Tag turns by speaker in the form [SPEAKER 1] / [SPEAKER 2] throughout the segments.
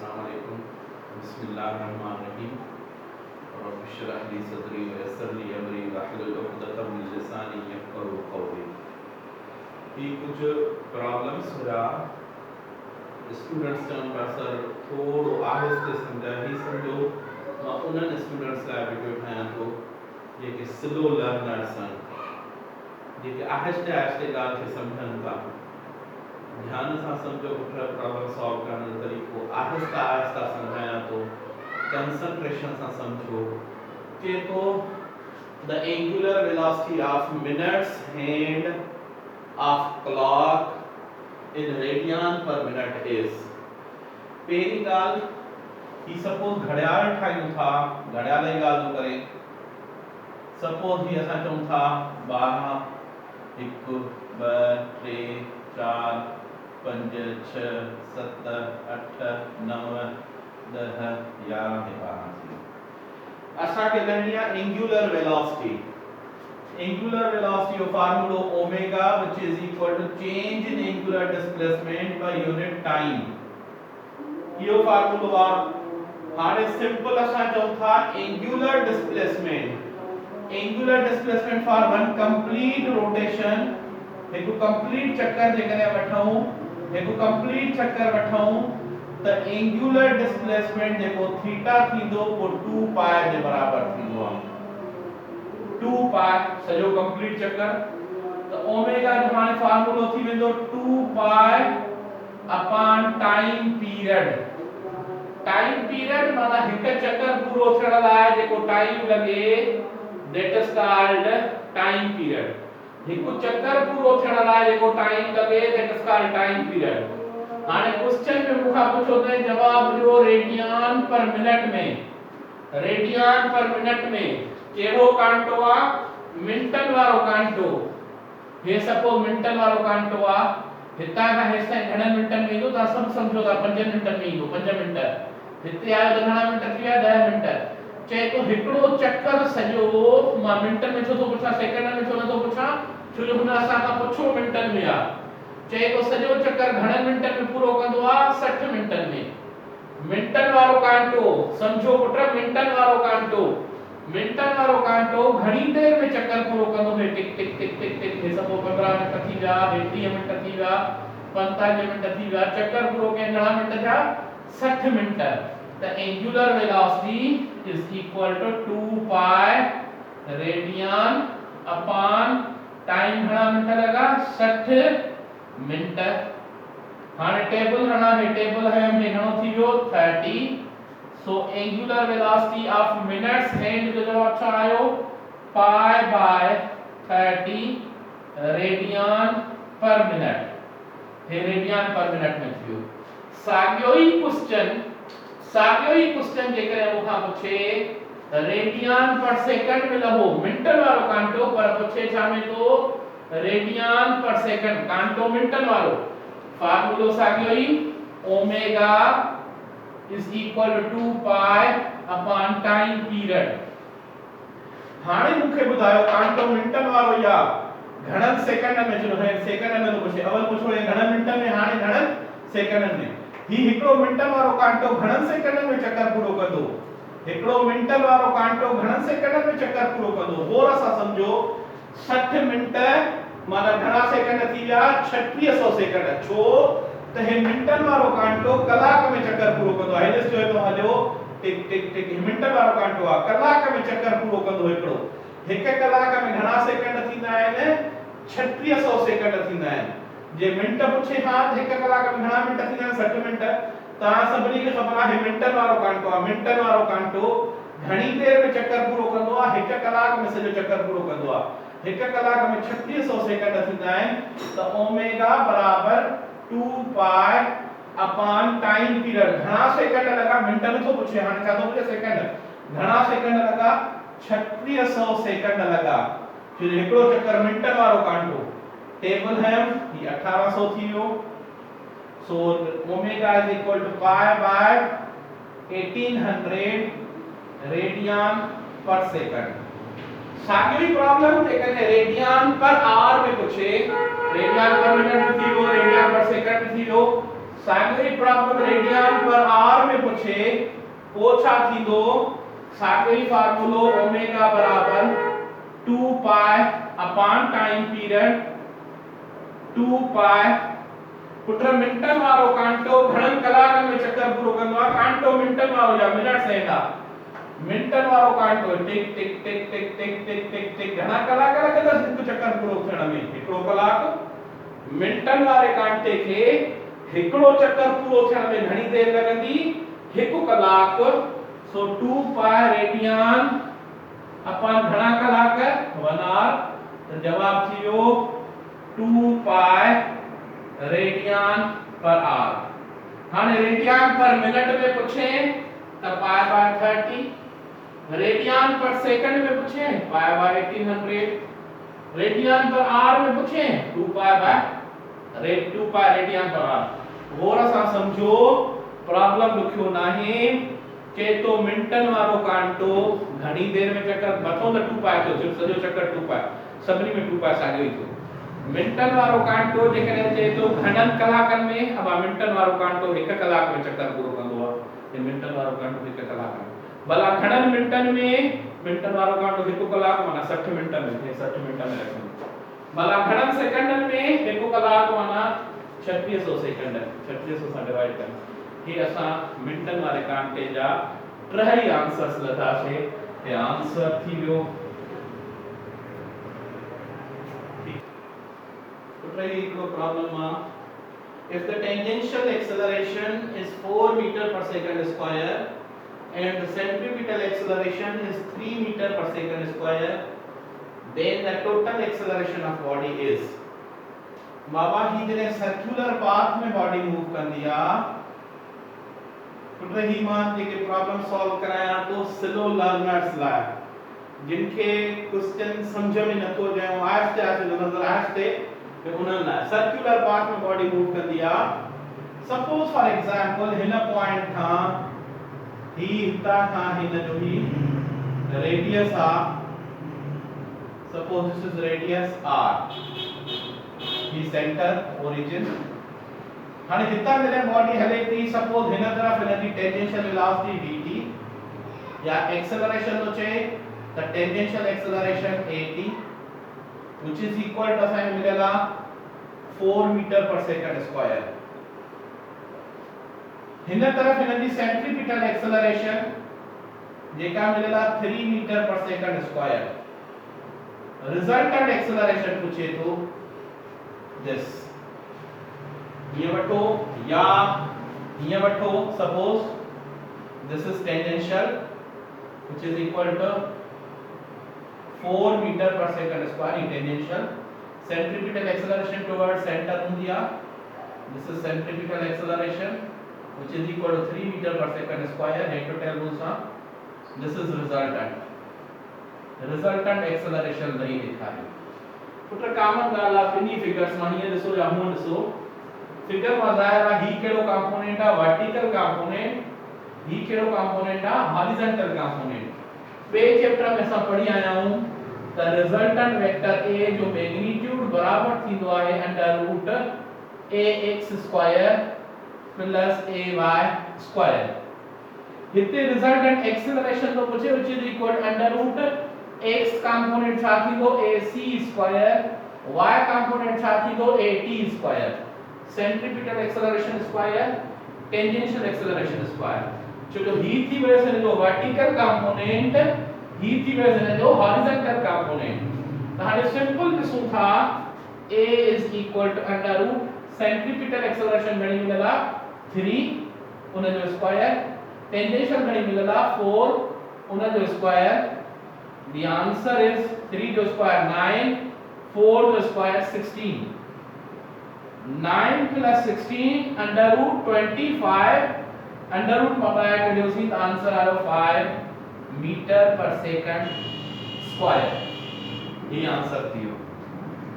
[SPEAKER 1] अस्सलाम वालेकुम बिस्मिल्लाहिर्रहमानिर्रहीम रब्बि इश्रह ली सदरी व यस्सिर ली अमरी वहलुल उक़दतम मिन लिसानी यफ़क़हू क़ौली। ये कुछ प्रॉब्लम्स हुआ स्टूडेंट्स चवनि पिया सर थोरो आहिस्ते सम्झो मां उन्हनि स्टूडेंट्स लाइ वीडियो ठाहियां थो जेके स्लो लर्नर्स आहिनि, जेके आहिस्ते आहिस्ते ॻाल्हि खे सम्झनि था। ध्यान सां सम्झो पुट, प्रॉब्लम सॉल्व करण जो तरीक़ो आहिस्ता आहिस्ता सम्झायां थो, कंसंट्रेशन सां सम्झो। चए थो the angular velocity of minutes hand of clock in radian per minute is. पहिरीं ॻाल्हि ही सपोज घड़ियाल ठाहियूं था, घड़ियाल जी ॻाल्हि थो करे। सपोज ही असां चऊं था 12 1 2 3 4 5 6 7 8 9 10 11 12 असांखे लर्नी आहे एंगुलर वेलोसिटी। एंगुलर वेलोसिटी जो फार्मूलो omega which is equal to change in angular displacement per unit time. यो फार्मूलो आहे। हाणे सिंपल असां चऊं था angular displacement for one complete rotation, एक कंप्लीट चक्कर जेकॾहिं वठूं, एक कंप्लीट चक्कर वठूं त एंगुलर डिस्प्लेसमेंट जेको थीटा थींदो वो 2 पाई जे बराबर थींदो आहे। 2 पाई सॼो कंप्लीट चक्कर त ओमेगा जो हाणे फार्मूलो थी वेंदो 2 pi upon time period. Time period माना हिक चक्कर पूरो थियण लाइ जेको टाइम लगे that is called time period. हिकु चक्कर पूरो थियण लाइ जेको टाइम लगे that is called time period. हाणे क्वेश्चन में मूंखां पुछो त जवाब ॾियो रेडियन पर मिनट में। रेडियन पर मिनट में कहिड़ो कांटो आहे? मिंटन वारो कांटो। हे सपोज मिंटन वारो कांटो आहे, हितां खां हेसिताईं घणनि मिंटन में ईंदो? तव्हां सभु सम्झो था 5 मिंटन में ईंदो। 5 मिंट हिते आयो त घणा मिंट थी विया? 10 मिंट। चए तो हिकिड़ो चक्कर सॼो, मां मिंटन में छो थो पुछां, सेकंड में छो नथो पुछां, छो जो हुन असां खां पुछो मिंटन में आहे। चए तो सॼो चक्कर घणनि मिंटन में पूरो कंदो आहे? 60 मिंटन में। मिंटन वारो कांटो समझो पुट, मिंटन वारो कांटो घणी देर में चक्कर पूरो कंदो है? टिक टिक टिक टिक टिक। हे सभो 15 मिंट थी विया, 30 मिंट थी विया, 45 मिंट थी विया। चक्कर पूरो करण घणा मिंट थिया? 60 mint. The angular velocity is equal to 2 pi radian upon time घणा मिंट लगा? 60 मिंट। हाणे टेबल हणा, हे टेबल है हमने घणो थी वियो? 30। So angular velocity of minutes hand जो जवाब छा आयो? Pi by 30 radian per minute. हे रेडियन पर मिनट में थियो। साॻियो ई क्वेश्चन जेकॾहिं मूंखां पुछे रेडियन पर सेकंड में लहो, मिंटन वारो कांटो, पर पुछे छा में तो रेडियन पर सेकंड, कांटो मिंटन वारो। फार्मूलो साॻियो ई, omega is equal to 2 pi upon time period. हाणे मूंखे ॿुधायो कांटो मिंटन वारो या घणनि सेकंड में? चलो है सेकंड में तो पुछे, अवल पुछो हे घणनि मिंटन में, हाणे घणनि सेकंड में। ही हिकिड़ो मिंटन वारो कांटो घणनि सेकंड में चक्कर पूरो कंदो? हिकिड़ो मिंटन वारो कांटो घणनि सेकंड में चक्कर पूरो कंदो? और असां समझो 60 मिंट माना घणा सेकंड थी विया? 3600 सेकंड। छो त हे मिंटन वारो कांटो कलाक में चक्कर पूरो कंदो आहे। हेॾे जो तो हलियो टिक टिक टिक। मिंटन वारो कांटो आहे, कलाक में चक्कर पूरो कंदो हिकिड़ो। हिक कलाक में घणा सेकंड थींदा आहिनि? 3600 सेकंड थींदा आहिनि। जे मिंट पुछे हां त हिक कलाक में घणा मिंट थींदा आहिनि? 60 मिंट। तव्हां सभिनी खे ख़बर आहे मिंटन वारो कांटो आहे। मिंटन वारो कांटो घणी देर में चक्कर पूरो कंदो आहे? हिक कलाक में सॼो चक्कर पूरो कंदो आहे। हिक कलाक में 3600 सेकंड थींदा आहिनि। त ओमेगा बराबर 2 पाई अपॉन टाइम पीरियड। घणा सेकंड लगा? मिंट में तो पूछे, हाणे छा तो पूछे? सेकंड। घणा सेकंड लगा? 3600 सेकंड लगा। फिर हिकिड़ो चक्कर मिंटन वारो कांटो। टेबल है ये 1800 थी वियो। So omega is equal to pi by 1800 radian per second. साॻियो ई प्रॉब्लम जेकॾहिं रेडियन पर आवर में पूछे, रेडियन पर मिनट में थी वियो, रेडियन पर सेकंड में थी वियो। साॻियो ई प्रॉब्लम रेडियन पर आवर में पूछे ओछा थींदो साकेई फार्मूलो ओमेगा बराबर 2 पाई अपॉन टाइम पीरियड 2 पाई पुत्र मिंटन वारो कांटो घणन कलाकन में चक्कर पूरो कंदो आ कांटो मिंटन वारो या मिनट सेंदा मिंटन वारो कांटो टिक टिक टिक टिक टिक टिक टिक टिक घणा कलाक लगंदा हिकु चक्कर पूरो थियण में हिकड़ो कलाक मिंटन वारे कांटे खे हिकड़ो चक्कर पूरो थियण में घणी देर लगंदी हिकु कलाक सो 2 पाई रेडियन अपन घणा कलाक 1 आवर तो जवाब थियो 2 पाई रेडियन पर आवर हाने रेडियन पर मिनट में पूछे तो pi by 30 radian per second में पूछे pi by 1800 radian per hour में पूछे 2 pi by 2 pi radian per hour गौर सां समझो प्रॉब्लम लिखियो नाही के तो मिंटन वारो कांटो घणी देर में चक्कर मथो तो 2 पाई जो सिर्फ सजो चक्कर 2 पाई सभनी में 2 पाई सागो ही थियो मिंटन वारो कांटो जेकरे चे तो घणन कलाकन में अब मिंटन वारो कांटो 1 कलाक में चक्कर पूरो कंदो आ ये मिंटन वारो कांटो 1 कलाक में भला घणन मिंटन में मिंटन वारो कांटो 1 कलाक माना 60 मिनट में 60 मिनट में रखो भला घणन सेकंडन में 1 कलाक माना 3600 सेकंड 3600 से डिवाइड कर ये असा मिंटन वाले कांटे जा ट्रही आंसर्स लथा छे ये आंसर थी वियो तो ट्रही को प्रॉब्लम मा if the tangential acceleration is 4 meter per second square and the centripetal acceleration is 3 meter per second square then the total acceleration of body is बाबा ही जने सर्कुलर पाथ में बॉडी मूव कर दिया पुत्र ही मान जी के प्रॉब्लम सॉल्व कराया तो slow learners लाए जिनके क्वेश्चन समझ में न तो जाए आस्ते आस्ते नजर आस्ते तो उन्हें ना सर्कुलर पाथ में बॉडी मूव कर दिया सपोज फॉर एग्जांपल हिना पॉइंट था ही इतना था हिना जो ही रेडियस आ suppose this is radius r ही सेंटर ओरिजिन हाने हिता मेरे बॉडी हले थी सपोज हिना तरफ हिना दी टेंजेंशियल वेलोसिटी dt या एक्सेलरेशन तो चे the tangential acceleration at which is equal to assign मिलेला 4 metre per second square Hina तरफ हिना दी सेंट्रीपिटल एक्सेलरेशन जेका मिलेला 3 metre per second square resultant acceleration पूछे तो this ये वठो या ये वठो suppose this is tangential which is equal to 4 meter per second square in tangential centripetal acceleration towards center दिया this is centripetal acceleration which is equal to 3 meter per second square head to tail rules this is resultant acceleration नहीं दिखा है पुत्र common गाला बिनी figures मानिए दिसो या हुन दिसो figure में जायरा ही केड़ो कंपोनेंट आ वर्टिकल कंपोनेंट ही केड़ो कंपोनेंट आ हॉरिजॉन्टल कंपोनेंट बे चैप्टर में सब पढ़ी आया हूं द रिजल्टेंट वेक्टर a जो मैग्नीट्यूड बराबर थींदो आहे under root ax square plus ay square हिते रिजल्टेंट एक्सेलरेशन तो पूछे which is equal under root x component छा थींदो ac स्क्वायर y कंपोनेंट छा थींदो at square centripetal acceleration square tangential acceleration square चलो ही थी वजह से जो वर्टिकल कंपोनेंट ही थी वजह से जो हॉरिजॉन्टल कंपोनेंट तो हमें सिंपल दिसू था a is equal to under root centripetal acceleration घणी मिलेला 3 उन जो स्क्वायर टेंजेंशियल घणी मिलेला 4 उन जो स्क्वायर द आंसर इज 3 जो स्क्वायर 9 4 जो square 16 9 plus 16 under root 25 under root multiply reducing the answer are 5 meter per second square ये आंसर थियो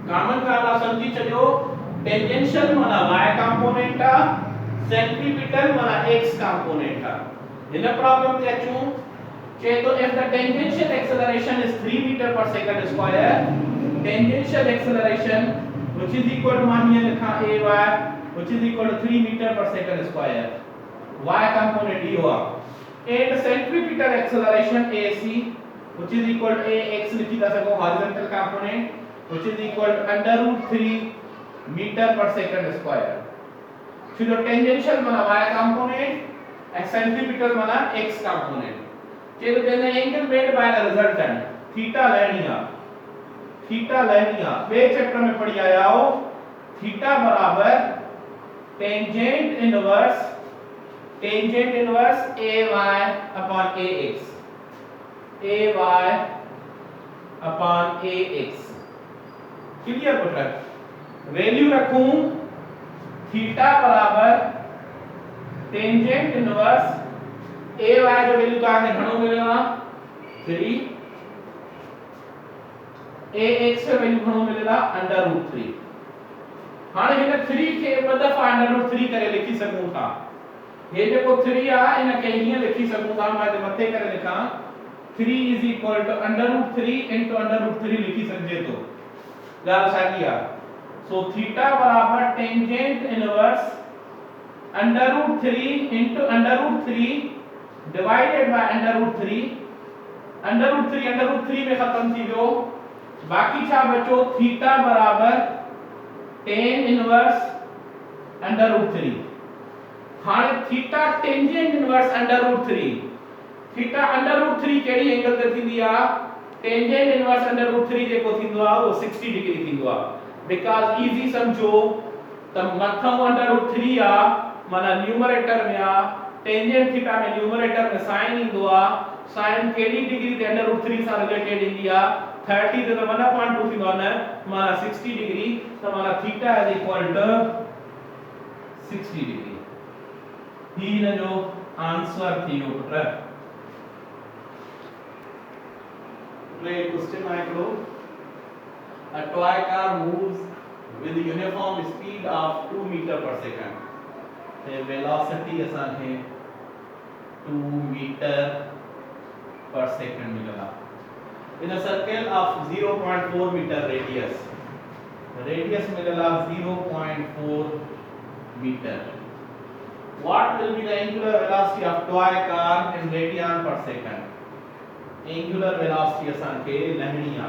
[SPEAKER 1] कॉमन काला समझी चलो टेंजेंशियल माना y कंपोनेंट आ सेंट्रीपिटल माना x कंपोनेंट आ इन प्रॉब्लम ते अचूं चे तो if the tangential acceleration is 3 meter per second square tangential acceleration which is equal to मानिए लिखा ay which is equal to 3 meter per second square y component ही हुआ and centripetal acceleration ac which is equal to ax लिखी जा सको horizontal component which is equal to under root 3 meter per second square फिर tangential बना y component and centripetal बना x component चलो then angle made by the resultant theta लेनिया वे chapter में पढ़ी आया हो थीटा बराबर tangent inverse ay upon ax clear पुत्र वैल्यू रखूं थीटा बराबर टेंजेंट इनवर्स ay जो वैल्यू का है घणो मिलेगा 3 ax जो वैल्यू घणो मिलेगा √3 हाणे हिन 3 खे ॿ दफ़ा √3 करे लिखी सघूं था हे जेको 3 आ इन खे हीअं लिखी सघूं था मां हिते मथे करे लिखां 3 is equal to √3 into √3 लिखी सघजे तो ॻाल्हि साॻी आ सो थीटा बराबर tangent inverse √3 into √3 divided by √3 √3 में खत्म थी वियो बाकी छा बचो थीटा बराबर tan इनवर्स √3 हाणे थीटा टेंजेंट इनवर्स √3 थीटा √3 केड़ी एंगल ते थींदी आ टेंजेंट इनवर्स √3 जेको थींदो आ वो 60 डिग्री थींदो आ बिकॉज़ इजी समझो त मथों √3 आ माना न्यूमरेटर में आ टेंजेंट थीटा में न्यूमरेटर में sin ईंदो आ sin केडी डिग्री ते √3 सां रिलेटेड ईंदी आ 30 ते 1/2 थींदो आ न माना 60 डिग्री त माना theta is equal to 60 degree ही न जो आंसर थी वियो पुत्र प्ले क्वेश्चन आए करो a toy car moves with uniform speed of 2 meter per second the velocity असान है 2 meter per second मिलेगा in a circle of 0.4 meter radius मिलेगा 0.4 meter what will be the angular velocity of toy car in radian per second angular velocity असान के लहणिया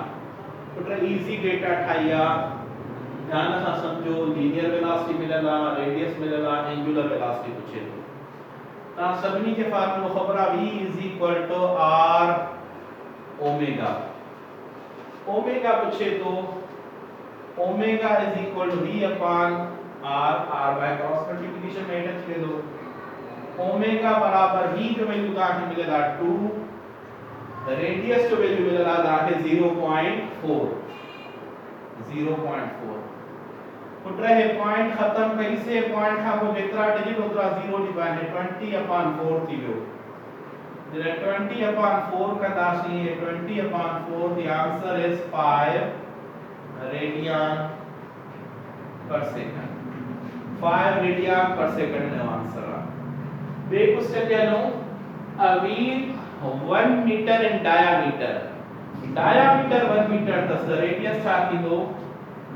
[SPEAKER 1] पुत्र easy data ठाइया ध्यान सां समझो लीनियर वेलोसिटी मिलेगा रेडियस मिलेगा एंगुलर वेलोसिटी पूछे तो ता सभनी के फार्मूला खबर आ v r ओमेगा पूछे तो omega v r by cross multiplication में अटैच कर दो ओमेगा बराबर v जो वैल्यू का मिलेगा 2 रेडियस जो वैल्यू मिलेगा दाके 0.4 पुत्र है पॉइंट खत्म कैसे पॉइंट का को जेतरा डिजिट उतरा 0 डिवाइड है 20/4 थी गयो जरा 20/4 का दासी है 20/4 the answer is 5 radian per second 5 radian per second है आंसर बे क्वेश्चन जानो a wheel 1 meter in diameter 1 meter तस रेडियस छा थींदो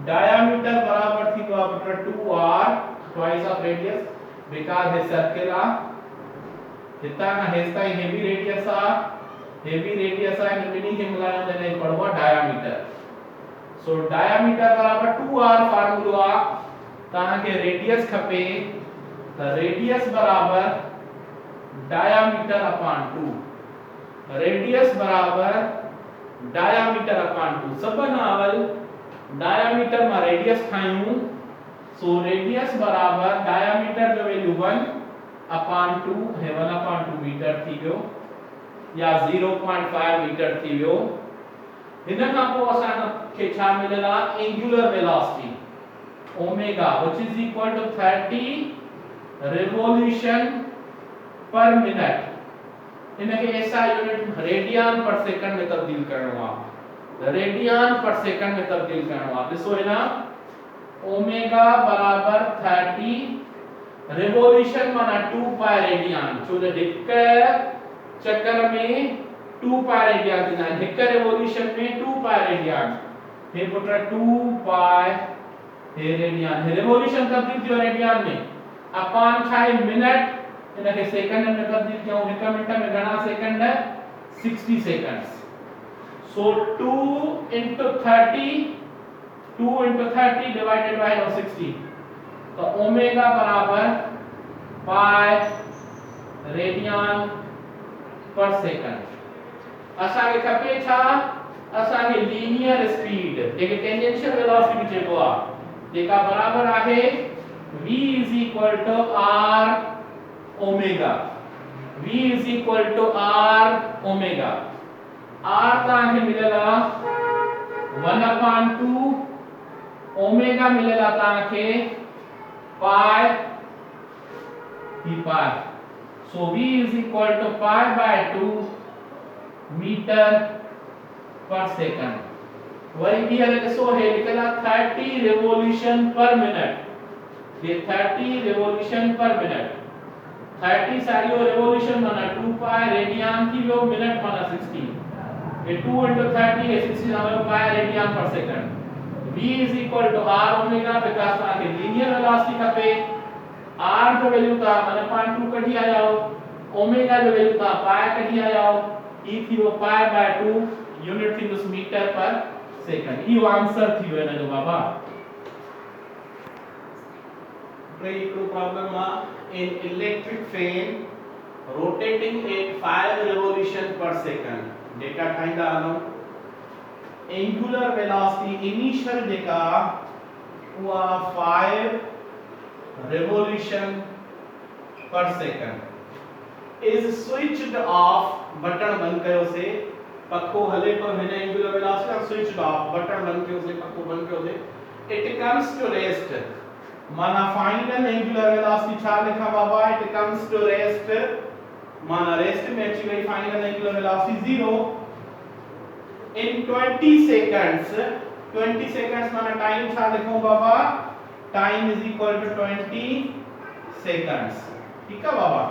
[SPEAKER 1] diameter बराबर थींदो आ पुत्र 2r twice of radius because the circle आ हिता का हेस्ता हेवी रेडियस आ इन मिनी के मिलायो देने पड़वा diameter so diameter बराबर 2r फार्मूला ताहा के रेडियस खपे त रेडियस बराबर diameter upon 2 रेडियस बराबर diameter upon 2 सबन आवल diameter में रेडियस ठायूं सो रेडियस बराबर diameter जो वैल्यू 1 upon 2 है 1/2 मीटर थी गयो या 0.5 मीटर थी गयो इन का को असान के छा मिलेला angular velocity omega which is equal to 30 revolution per minute इनके ऐसा यूनिट रेडियन पर सेकंड में तब्दील करना रेडियन पर सेकंड में तब्दील करना दिसो है ना ओमेगा बराबर 30 रिवॉल्यूशन माना 2 पाई रेडियन जो एक चक्कर में 2 पाई रेडियन देना एक रिवॉल्यूशन में 2 पाई रेडियन हे पुत्र 2 पाई हे रेडियन हे रिवॉल्यूशन तब्दील थी रेडियन में अपान छाए मिनट इनके सेकंड में तब्दील कयूं 1 मिनट में घणा second 60 seconds so 2 into 30 divided by 60 तो ओमेगा बराबर पाई रेडियन पर सेकंड असा के खपे छा असा के लीनियर स्पीड जेके टेंजेंशियल वेलोसिटी चेबो आ जेका बराबर आहे v r omega v r omega r ता के मिलेला 1/2 ओमेगा मिलेला ता के पाई ही pi so v pi by 2 metre per second वही भी है सो है निकला 30 रिवॉल्यूशन पर मिनट ये 30 रिवॉल्यूशन पर मिनट 30 सारी रिवॉल्यूशन माना 2 पाई रेडियन की वो मिनट माना 60 ये 2 into 30 है 60 number pi radian per second v r omega because आगे लीनियर वेलोसिटी का पे r जो वैल्यू था माने 0.2 कढी आयो ओमेगा जो वैल्यू था पाई कढी आयो e थी वो पाई बाय 2 यूनिट थी उस मीटर पर सेकंड ये आंसर थी वे ना बाबा
[SPEAKER 2] Practical problem in electric fan rotating at 5 revolution per second. Data ठाईंदा हलो
[SPEAKER 1] एंगुलर वेलोसिटी इनिशियल जेका हुआ 5 revolution per second is switched off button बंद कयो से पखो हले पर हिन angular velocity switched off button बंद कयो से पखो बंद कयो से it comes to rest माना फाइनल एंगुलर वेलोसिटी छा लिखा बाबा इट कम्स टू रेस्ट माना रेस्ट में अची वई final angular velocity 0 in 20 seconds 20 seconds माना टाइम छा लिखूं बाबा time is equal to 20 seconds ठीक है बाबा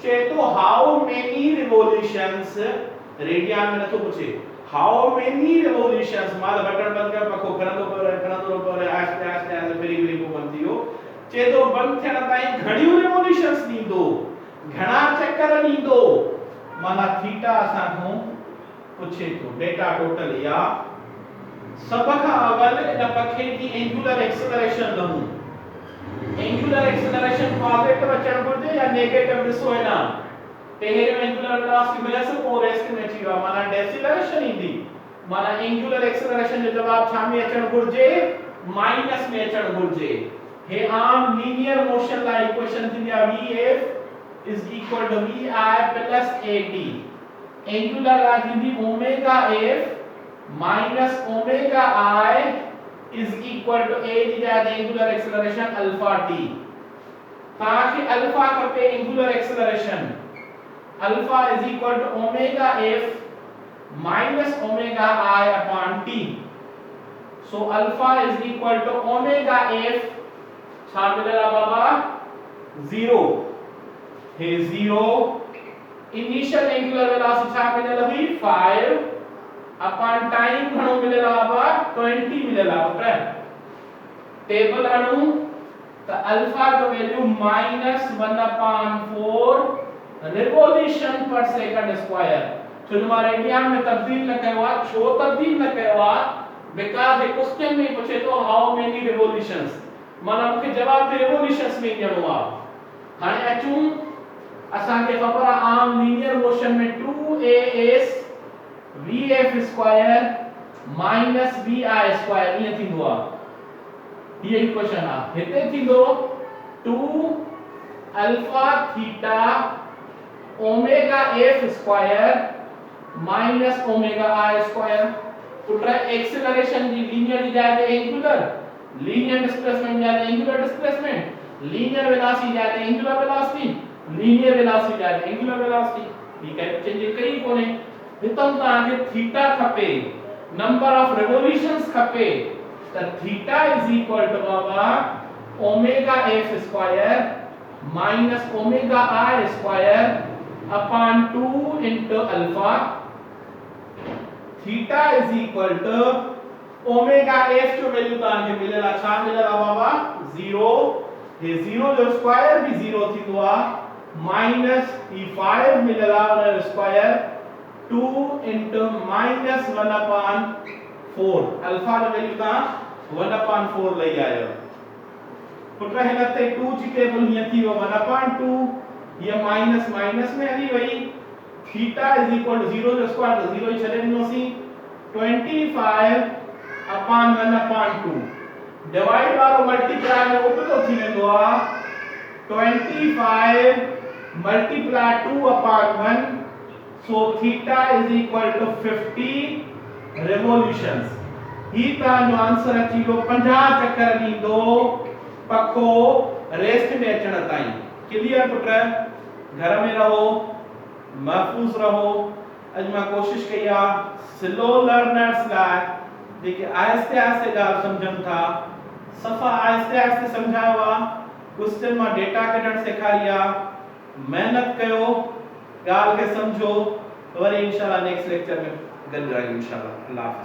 [SPEAKER 1] चे तो हाउ मेनी रिवॉल्यूशंस रेडियन में तो पूछे how many revolutions mall button बंद कर पको खरंदो पर आस्ते आस्ते आस्ते वेरी वेरी को बंदी हो चे तो बंद थियण ताईं घणियूं रिवॉल्यूशंस ॾींदो घणा चक्कर ॾींदो माना थीटा असां को पूछे तो डेटा टोटल या सब खां अवल इन पखे जी एंगुलर एक्सेलरेशन लहूं एंगुलर एक्सेलरेशन पॉजिटिव अचण घुर्जे या नेगेटिव ॾिसो है ना पहिरियों एंगुलर वेलोसिटी मिले से पोइ रेस्ट में अची वियो माना डेसिलरेशन ईंदी माना एंगुलर एक्सेलरेशन जो जवाब छा में अचण घुर्जे माइनस में अचण घुर्जे हे आम लीनियर मोशन ला इक्वेशन थींदी आहे vf is equal to vi plus at angular ला थींदी omega f minus omega i is equal to a दी जाए एंगुलर एक्सेलरेशन अल्फा t ताकि अल्फा खपे angular acceleration alpha is equal to omega f minus omega I upon t so alpha is equal to omega f छा मिलेला बाबा 0 हे 0 initial angular velocity छा मिलेला हुई 5 upon time घणो मिलेला बाबा 20 मिलेला पुत्र टेबल हणू त अल्फा जो वैल्यू -1/4 रिवॉल्यूशन पर सेकंड स्क्वायर तो मां रेडियन में तब्दील न कयो छो तब्दील न कयो बिकॉज़ एक क्वेश्चन में पूछे तो हाउ मेनी रिवॉल्यूशंस माना मुखे जवाब रिवॉल्यूशंस में ॾियणो हाणे अचूं असां खे ख़बर आम लीनियर मोशन में 2as vf square minus vi square ये थींदो ये इक्वेशन हिते थींदो 2 alpha theta omega f square minus omega i square पुत्र एक्सेलरेशन जी लीनियर दी जाए एंगुलर लीनियर डिस्प्लेसमेंट जाए एंगुलर डिस्प्लेसमेंट लीनियर वेलोसिटी जाए एंगुलर वेलोसिटी लीनियर वेलोसिटी जाए एंगुलर वेलोसिटी ये कई चेंज कई कोने हितम ता आगे थीटा खपे नंबर ऑफ रिवॉल्यूशंस खपे त थीटा इज इक्वल टू बाबा omega f square minus omega i square upon 2 into alpha theta is equal to omega f जो वैल्यू तांखे मिलेला छा मिलेला बाबा 0 हे 0 जो स्क्वायर भी 0 थींदो माइनस ई 5 मिलला उन square 2 into minus 1 upon 4 alpha जो वैल्यू का 1 upon 4 ले आयो पुत्र है लगते 2 जी टेबल हिया थी वो 1 upon 2 ये माइनस माइनस में हली वही थीटा इज इक्वल टू 0 जो स्क्वायर तो 0 ही चले नो सी 25 upon 1 upon 2 डिवाइड वारो मल्टीप्लाई में वो तो थी में दो 25 multiply 2 upon 1 so theta is equal to 50 revolutions ही ता जो आंसर अची लो 50 चक्कर नी दो पखो रेस्ट में अचण ताई क्लियर पुत्र घर में रहो महफूज रहो अज मैं कोशिश कया स्लो लर्नर्स लाइ जेके आहिस्ते आहिस्ते ॻाल्हि समझन था सफ़ा आहिस्ते आहिस्ते समझावा क्वेश्चन में डेटा कढण सेखारिया मेहनत कयो ॻाल्हि के समझो वरी इंशाल्लाह नेक्स्ट लेक्चर में गॾु रहियूं इंशाल्लाह अल्लाह हाफ़िज़।